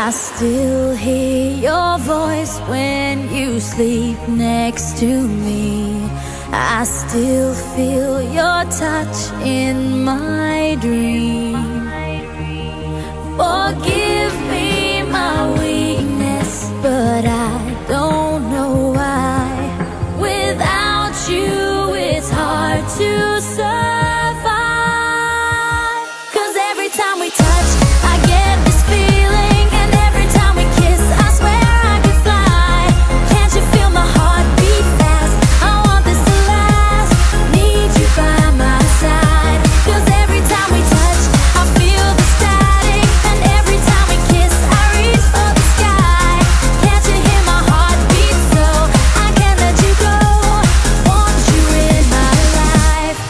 I still hear your voice when you sleep next to me. I still feel your touch in my dream. Forgive me my weakness, but I don't know why. Without you, it's hard to survive. 'Cause every time we touch, I get this feeling, and every time we kiss, I swear I could fly. Can't you feel my heart beat fast? I want this to last. Need you by my side. 'Cause every time we touch, I feel the static, and every time we kiss, I reach for the sky. Can't you hear my heart beat? So I can't let you go. Want you in my life.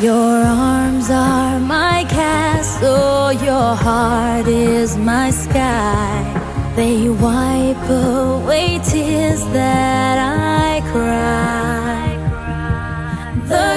Your arms are my castle, your heart is my sky. They wipe away tears that I cry. The